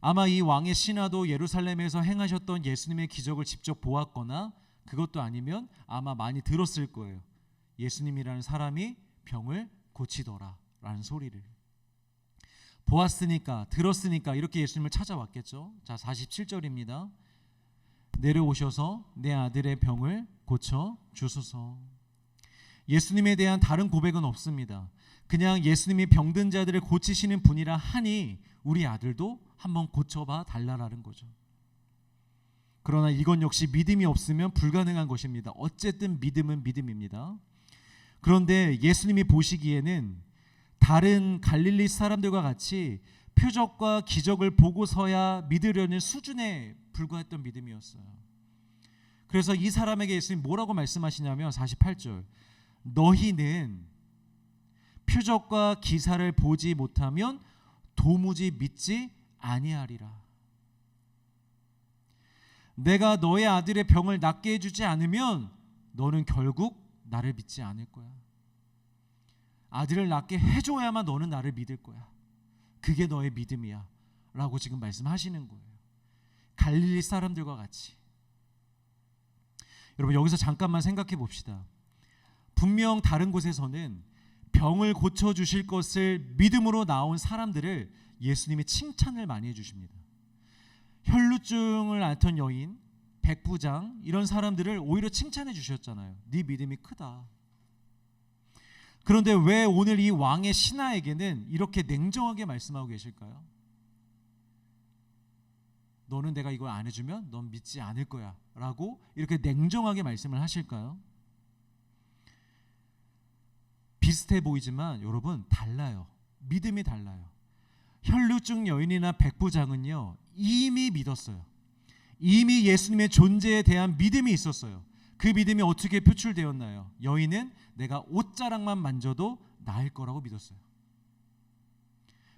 아마 이 왕의 신하도 예루살렘에서 행하셨던 예수님의 기적을 직접 보았거나 그것도 아니면 아마 많이 들었을 거예요. 예수님이라는 사람이 병을 고치더라 라는 소리를 보았으니까, 들었으니까 이렇게 예수님을 찾아왔겠죠. 자, 47절입니다. 내려오셔서 내 아들의 병을 고쳐 주소서. 예수님에 대한 다른 고백은 없습니다. 그냥 예수님이 병든 자들을 고치시는 분이라 하니 우리 아들도 한번 고쳐봐 달라라는 거죠. 그러나 이건 역시 믿음이 없으면 불가능한 것입니다. 어쨌든 믿음은 믿음입니다. 그런데 예수님이 보시기에는 다른 갈릴리 사람들과 같이 표적과 기적을 보고서야 믿으려는 수준에 불과했던 믿음이었어요. 그래서 이 사람에게 예수님 뭐라고 말씀하시냐면 48절, 너희는 표적과 기사를 보지 못하면 도무지 믿지 아니하리라. 내가 너의 아들의 병을 낫게 해주지 않으면 너는 결국 나를 믿지 않을 거야. 아들을 낫게 해줘야만 너는 나를 믿을 거야. 그게 너의 믿음이야 라고 지금 말씀하시는 거예요. 갈릴리 사람들과 같이. 여러분, 여기서 잠깐만 생각해 봅시다. 분명 다른 곳에서는 병을 고쳐주실 것을 믿음으로 나온 사람들을 예수님이 칭찬을 많이 해주십니다. 혈루증을 앓던 여인, 백부장, 이런 사람들을 오히려 칭찬해 주셨잖아요. 네 믿음이 크다. 그런데 왜 오늘 이 왕의 신하에게는 이렇게 냉정하게 말씀하고 계실까요? 너는 내가 이걸 안 해주면 넌 믿지 않을 거야 라고 이렇게 냉정하게 말씀을 하실까요? 비슷해 보이지만 여러분, 달라요. 믿음이 달라요. 혈루증 여인이나 백부장은요, 이미 믿었어요. 이미 예수님의 존재에 대한 믿음이 있었어요. 그 믿음이 어떻게 표출되었나요? 여인은 내가 옷자락만 만져도 나을 거라고 믿었어요.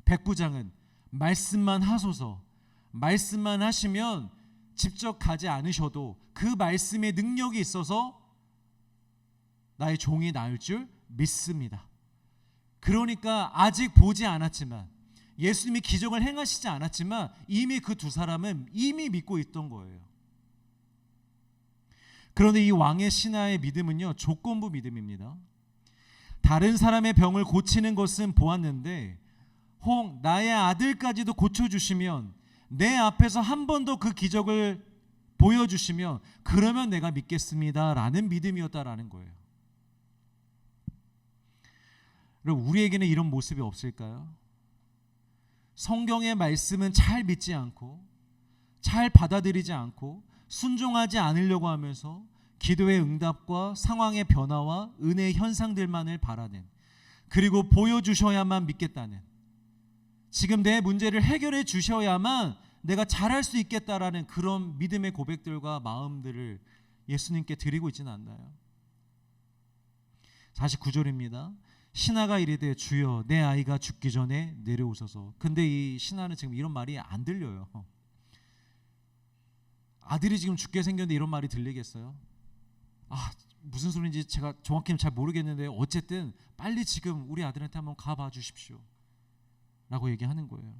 백부장은 말씀만 하소서, 말씀만 하시면 직접 가지 않으셔도 그 말씀의 능력이 있어서 나의 종이 나을 줄 믿습니다. 그러니까 아직 보지 않았지만, 예수님이 기적을 행하시지 않았지만 이미 그 두 사람은 이미 믿고 있던 거예요. 그런데 이 왕의 신하의 믿음은요, 조건부 믿음입니다. 다른 사람의 병을 고치는 것은 보았는데 혹 나의 아들까지도 고쳐주시면, 내 앞에서 한 번 더 그 기적을 보여주시면 그러면 내가 믿겠습니다 라는 믿음이었다라는 거예요. 그럼 우리에게는 이런 모습이 없을까요? 성경의 말씀은 잘 믿지 않고 잘 받아들이지 않고 순종하지 않으려고 하면서 기도의 응답과 상황의 변화와 은혜의 현상들만을 바라는, 그리고 보여주셔야만 믿겠다는, 지금 내 문제를 해결해 주셔야만 내가 잘할 수 있겠다라는 그런 믿음의 고백들과 마음들을 예수님께 드리고 있지는 않나요? 49절입니다. 신하가 이르되 주여 내 아이가 죽기 전에 내려오소서. 근데 이 신하는 지금 이런 말이 안 들려요. 아들이 지금 죽게 생겼는데 이런 말이 들리겠어요? 무슨 소리인지 제가 정확히는 잘 모르겠는데 어쨌든 빨리 지금 우리 아들한테 한번 가봐 주십시오 라고 얘기하는 거예요.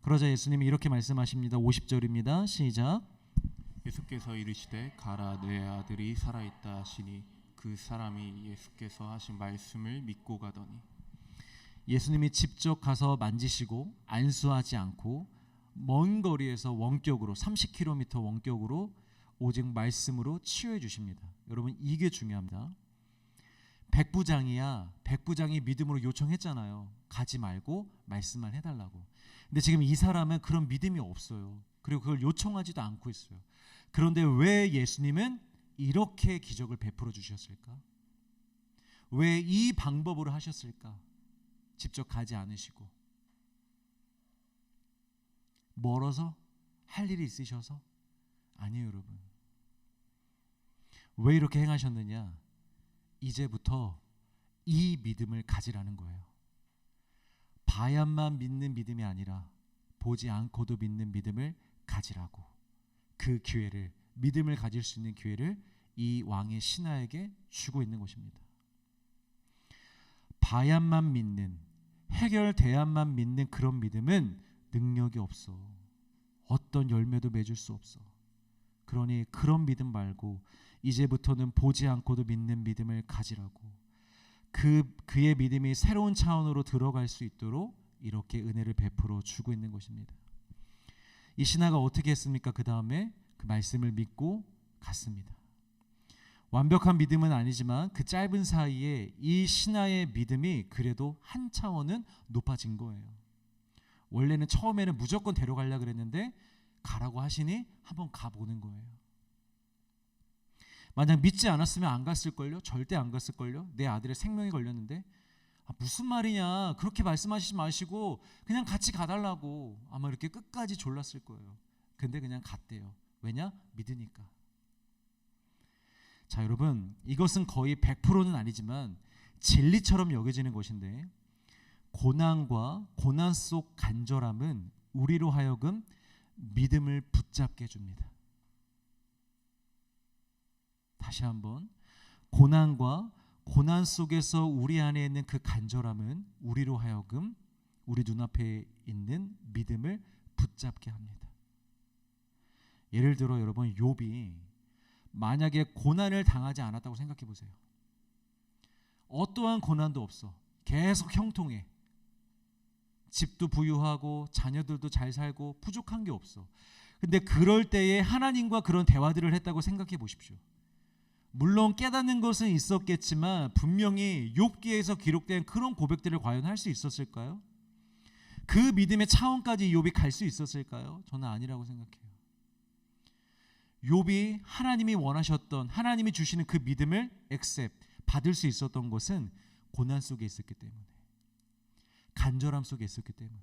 그러자 예수님이 이렇게 말씀하십니다. 50절입니다. 시작. 예수께서 이르시되 가라, 내 아들이 살아있다 하시니 그 사람이 예수께서 하신 말씀을 믿고 가더니. 예수님이 직접 가서 만지시고 안수하지 않고 먼 거리에서 원격으로 30km 원격으로 오직 말씀으로 치유해 주십니다. 여러분, 이게 중요합니다. 백부장이 믿음으로 요청했잖아요. 가지 말고 말씀만 해달라고. 근데 지금 이 사람은 그런 믿음이 없어요. 그리고 그걸 요청하지도 않고 있어요. 그런데 왜 예수님은 이렇게 기적을 베풀어 주셨을까? 왜 이 방법으로 하셨을까? 직접 가지 않으시고. 멀어서? 할 일이 있으셔서? 아니에요, 여러분. 왜 이렇게 행하셨느냐? 이제부터 이 믿음을 가지라는 거예요. 봐야만 믿는 믿음이 아니라 보지 않고도 믿는 믿음을 가지라고. 그 기회를, 믿음을 가질 수 있는 기회를 이 왕의 신하에게 주고 있는 것입니다. 봐야만 믿는, 해결돼야만 믿는 그런 믿음은 능력이 없어. 어떤 열매도 맺을 수 없어. 그러니 그런 믿음 말고 이제부터는 보지 않고도 믿는 믿음을 가지라고. 그의 믿음이 새로운 차원으로 들어갈 수 있도록 이렇게 은혜를 베풀어 주고 있는 것입니다. 이 신하가 어떻게 했습니까? 그 다음에 그 말씀을 믿고 갔습니다. 완벽한 믿음은 아니지만 그 짧은 사이에 이 신하의 믿음이 그래도 한 차원은 높아진 거예요. 원래는 처음에는 무조건 데려가려고 그랬는데 가라고 하시니 한번 가보는 거예요. 만약 믿지 않았으면 안 갔을걸요? 절대 안 갔을걸요? 내 아들의 생명이 걸렸는데 무슨 말이냐, 그렇게 말씀하시지 마시고 그냥 같이 가달라고 아마 이렇게 끝까지 졸랐을 거예요. 근데 그냥 갔대요. 왜냐? 믿으니까. 자, 여러분, 이것은 거의 100%는 아니지만 진리처럼 여겨지는 것인데, 고난과 고난 속 간절함은 우리로 하여금 믿음을 붙잡게 해줍니다. 다시 한번, 고난과 고난 속에서 우리 안에 있는 그 간절함은 우리로 하여금 우리 눈앞에 있는 믿음을 붙잡게 합니다. 예를 들어 여러분, 욥이 만약에 고난을 당하지 않았다고 생각해 보세요. 어떠한 고난도 없어. 계속 형통해. 집도 부유하고 자녀들도 잘 살고 부족한 게 없어. 근데 그럴 때에 하나님과 그런 대화들을 했다고 생각해 보십시오. 물론 깨닫는 것은 있었겠지만 분명히 욥기에서 기록된 그런 고백들을 과연 할 수 있었을까요? 그 믿음의 차원까지 욥이 갈 수 있었을까요? 저는 아니라고 생각해요. 욥이 하나님이 원하셨던, 하나님이 주시는 그 믿음을 받을 수 있었던 것은 고난 속에 있었기 때문에, 간절함 속에 있었기 때문에,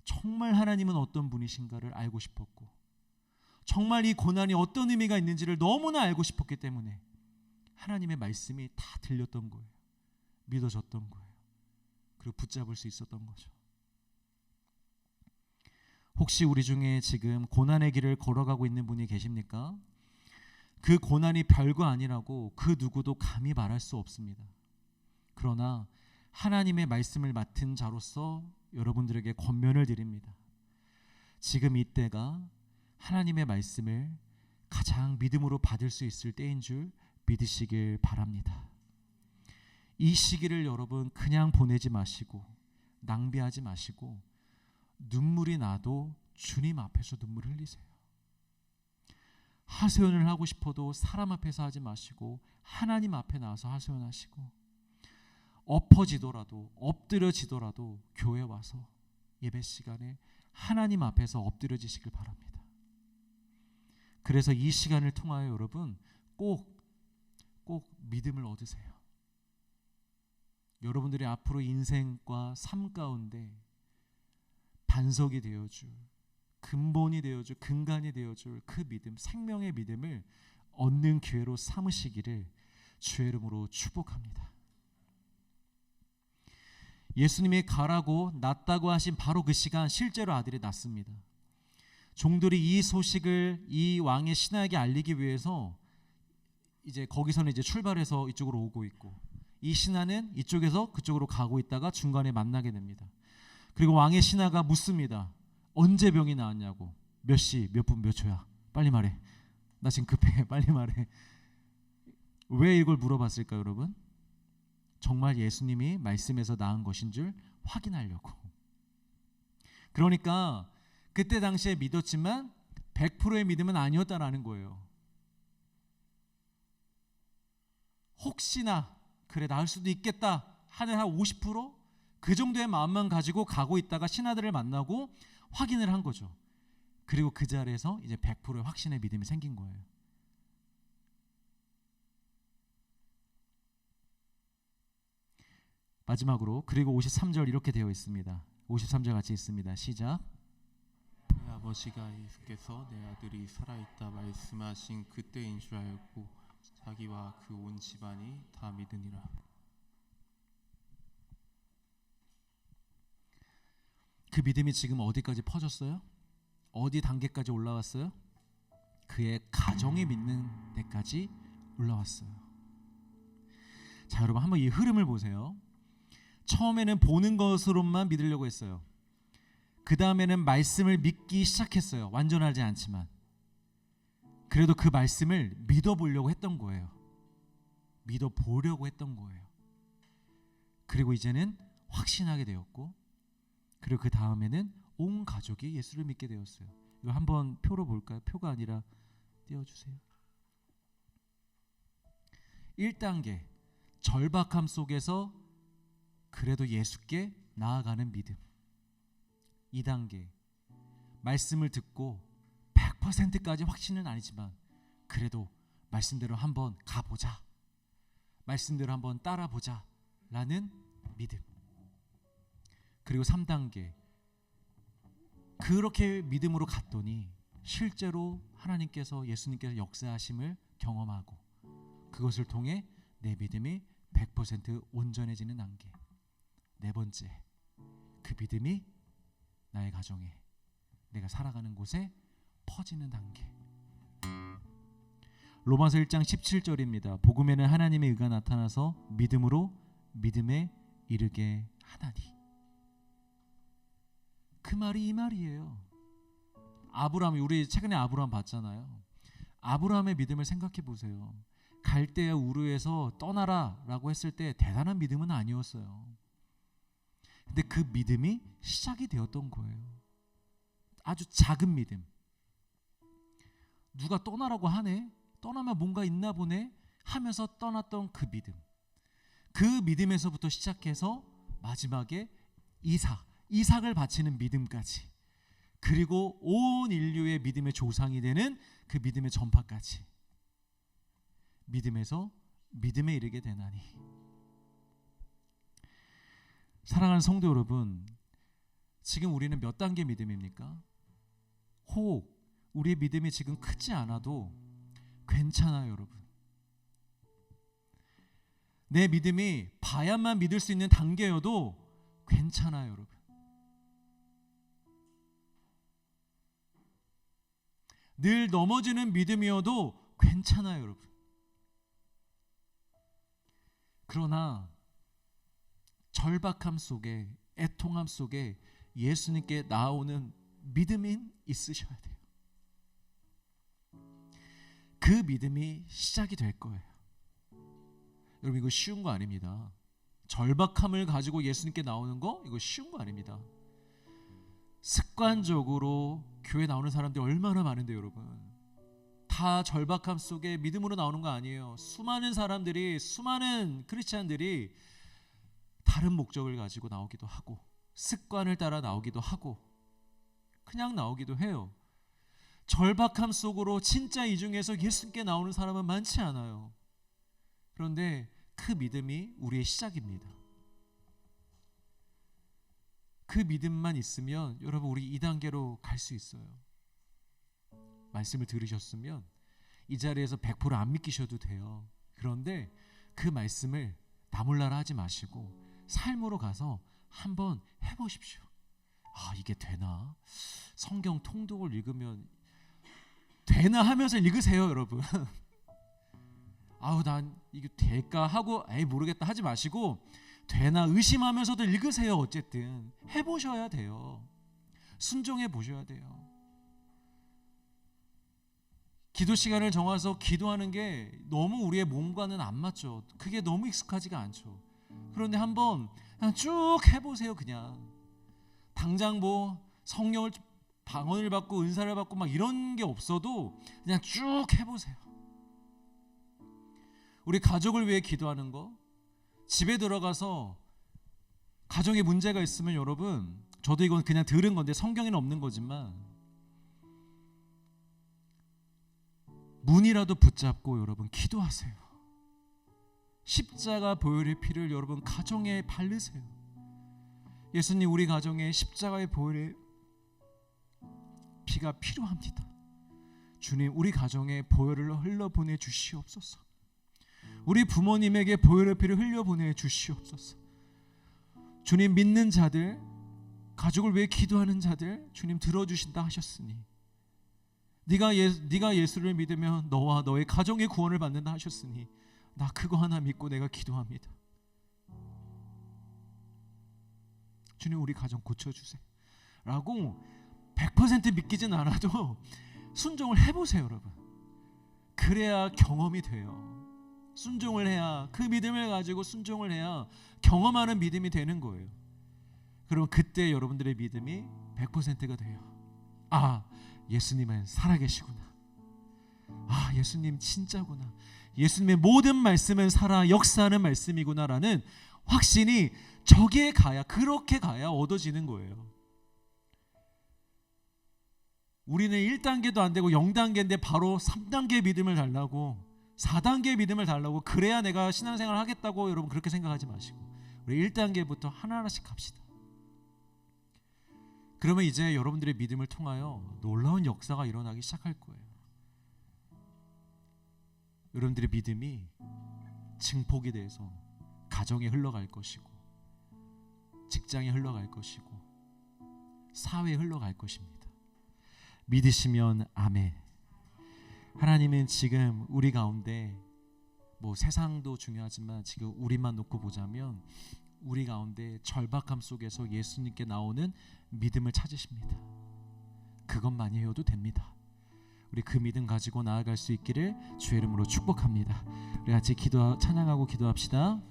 정말 하나님은 어떤 분이신가를 알고 싶었고, 정말 이 고난이 어떤 의미가 있는지를 너무나 알고 싶었기 때문에 하나님의 말씀이 다 들렸던 거예요. 믿어졌던 거예요. 그리고 붙잡을 수 있었던 거죠. 혹시 우리 중에 지금 고난의 길을 걸어가고 있는 분이 계십니까? 그 고난이 별거 아니라고 그 누구도 감히 말할 수 없습니다. 그러나 하나님의 말씀을 맡은 자로서 여러분들에게 권면을 드립니다. 지금 이때가 하나님의 말씀을 가장 믿음으로 받을 수 있을 때인 줄 믿으시길 바랍니다. 이 시기를 여러분 그냥 보내지 마시고 낭비하지 마시고 눈물이 나도 주님 앞에서 눈물 흘리세요. 하소연을 하고 싶어도 사람 앞에서 하지 마시고 하나님 앞에 나와서 하소연하시고, 엎어지더라도 엎드려지더라도 교회 와서 예배 시간에 하나님 앞에서 엎드려지시길 바랍니다. 그래서 이 시간을 통하여 여러분 꼭 믿음을 얻으세요. 여러분들의 앞으로 인생과 삶 가운데 반석이 되어줄, 근본이 되어줄, 근간이 되어줄 그 믿음, 생명의 믿음을 얻는 기회로 삼으시기를 주의 이름으로 축복합니다. 예수님이 가라고 낳았다고 하신 바로 그 시간 실제로 아들이 낳습니다. 종들이 이 소식을 이 왕의 신하에게 알리기 위해서 이제 거기서는 이제 출발해서 이쪽으로 오고 있고, 이 신하는 이쪽에서 그쪽으로 가고 있다가 중간에 만나게 됩니다. 그리고 왕의 신하가 묻습니다. 언제 병이 나왔냐고. 몇 시, 몇 분, 몇 초야. 빨리 말해. 나 지금 급해. 빨리 말해. 왜 이걸 물어봤을까요, 여러분? 정말 예수님이 말씀에서 나은 것인 줄 확인하려고. 그러니까 그때 당시에 믿었지만 100%의 믿음은 아니었다라는 거예요. 혹시나 그래 나을 수도 있겠다 하는 한 50%? 그 정도의 마음만 가지고 가고 있다가 신하들을 만나고 확인을 한 거죠. 그리고 그 자리에서 이제 100%의 확신의 믿음이 생긴 거예요. 마지막으로 그리고 53절 이렇게 되어 있습니다. 53절 같이 있습니다. 시작. 내 아버지가 예수께서 내 아들이 살아있다 말씀하신 그때인 줄 알고 자기와 그 온 집안이 다 믿으니라. 그 믿음이 지금 어디까지 퍼졌어요? 어디 단계까지 올라왔어요? 그의 가정이 믿는 데까지 올라왔어요. 자, 여러분 한번 이 흐름을 보세요. 처음에는 보는 것으로만 믿으려고 했어요. 그 다음에는 말씀을 믿기 시작했어요. 완전하지 않지만 그래도 그 말씀을 믿어보려고 했던 거예요. 믿어보려고 했던 거예요. 그리고 이제는 확신하게 되었고, 그리고 그 다음에는 온 가족이 예수를 믿게 되었어요. 이거 한번 표로 볼까요? 표가 아니라 띄워주세요. 1단계 절박함 속에서 그래도 예수께 나아가는 믿음. 2단계 말씀을 듣고 100%까지 확신은 아니지만 그래도 말씀대로 한번 가보자, 말씀대로 한번 따라보자 라는 믿음. 그리고 3단계, 그렇게 믿음으로 갔더니 실제로 하나님께서, 예수님께서 역사하심을 경험하고 그것을 통해 내 믿음이 100% 온전해지는 단계. 네 번째, 그 믿음이 나의 가정에, 내가 살아가는 곳에 퍼지는 단계. 로마서 1장 17절입니다. 복음에는 하나님의 의가 나타나서 믿음으로 믿음에 이르게 하나니. 그 말이 이 말이에요. 아브라함, 우리 최근에 아브라함 봤잖아요. 아브라함의 믿음을 생각해 보세요. 갈대아 우르에서 떠나라 라고 했을 때 대단한 믿음은 아니었어요. 근데 그 믿음이 시작이 되었던 거예요. 아주 작은 믿음. 누가 떠나라고 하네? 떠나면 뭔가 있나 보네? 하면서 떠났던 그 믿음. 그 믿음에서부터 시작해서 마지막에 이삭을 바치는 믿음까지, 그리고 온 인류의 믿음의 조상이 되는 그 믿음의 전파까지, 믿음에서 믿음에 이르게 되나니. 사랑하는 성도 여러분, 지금 우리는 몇 단계 믿음입니까? 혹 우리의 믿음이 지금 크지 않아도 괜찮아요, 여러분. 내 믿음이 봐야만 믿을 수 있는 단계여도 괜찮아요, 여러분. 늘 넘어지는 믿음이어도 괜찮아요, 여러분. 그러나 절박함 속에, 애통함 속에 예수님께 나오는 믿음이 있으셔야 돼요. 그 믿음이 시작이 될 거예요. 여러분, 이거 쉬운 거 아닙니다. 절박함을 가지고 예수님께 나오는 거, 이거 쉬운 거 아닙니다. 습관적으로 교회 나오는 사람들이 얼마나 많은데 여러분, 다 절박함 속에 믿음으로 나오는 거 아니에요. 수많은 사람들이, 수많은 크리스찬들이 다른 목적을 가지고 나오기도 하고, 습관을 따라 나오기도 하고, 그냥 나오기도 해요. 절박함 속으로 진짜 이 중에서 예수님께 나오는 사람은 많지 않아요. 그런데 그 믿음이 우리의 시작입니다. 그 믿음만 있으면 여러분, 우리 2단계로 갈 수 있어요. 말씀을 들으셨으면 이 자리에서 100% 안 믿기셔도 돼요. 그런데 그 말씀을 나 몰라라 하지 마시고 삶으로 가서 한번 해보십시오. 아, 이게 되나? 성경 통독을 읽으면 되나 하면서 읽으세요, 여러분. 아우, 난 이게 될까 하고 에이 모르겠다 하지 마시고 되나 의심하면서도 읽으세요. 어쨌든 해보셔야 돼요. 순종해 보셔야 돼요. 기도 시간을 정해서 기도하는 게 너무 우리의 몸과는 안 맞죠. 그게 너무 익숙하지가 않죠. 그런데 한번 그냥 쭉 해보세요. 그냥 당장 뭐 성령을 방언을 받고 은사를 받고 막 이런 게 없어도 그냥 쭉 해보세요. 우리 가족을 위해 기도하는 거, 집에 들어가서 가정에 문제가 있으면 여러분, 저도 이건 그냥 들은 건데 성경에는 없는 거지만 문이라도 붙잡고 여러분 기도하세요. 십자가 보혈의 피를 여러분 가정에 바르세요. 예수님, 우리 가정에 십자가의 보혈의 피가 필요합니다. 주님, 우리 가정에 보혈을 흘려보내 주시옵소서. 우리 부모님에게 보혈의 피를 흘려보내 주시옵소서. 주님, 믿는 자들, 가족을 위해 기도하는 자들 주님 들어주신다 하셨으니, 네가 예수를 믿으면 너와 너의 가정의 구원을 받는다 하셨으니 나 그거 하나 믿고 내가 기도합니다. 주님, 우리 가정 고쳐주세요 라고 100% 믿기진 않아도 순종을 해보세요, 여러분. 그래야 경험이 돼요. 순종을 해야, 그 믿음을 가지고 순종을 해야 경험하는 믿음이 되는 거예요. 그럼 그때 여러분들의 믿음이 100%가 돼요. 아, 예수님은 살아계시구나. 아, 예수님 진짜구나. 예수님의 모든 말씀은 살아 역사하는 말씀이구나라는 확신이 저기에 가야, 그렇게 가야 얻어지는 거예요. 우리는 1단계도 안 되고 0단계인데 바로 3단계 믿음을 달라고 4단계의 믿음을 달라고 그래야 내가 신앙생활을 하겠다고 여러분 그렇게 생각하지 마시고 우리 1단계부터 하나하나씩 합시다. 그러면 이제 여러분들의 믿음을 통하여 놀라운 역사가 일어나기 시작할 거예요. 여러분들의 믿음이 증폭이 돼서 가정에 흘러갈 것이고 직장에 흘러갈 것이고 사회에 흘러갈 것입니다. 믿으시면 아멘. 하나님은 지금 우리 가운데 뭐 세상도 중요하지만 지금 우리만 놓고 보자면 우리 가운데 절박함 속에서 예수님께 나오는 믿음을 찾으십니다. 그것만이어도 됩니다. 우리 그 믿음 가지고 나아갈 수 있기를 주의 이름으로 축복합니다. 우리 같이 찬양하고 기도합시다.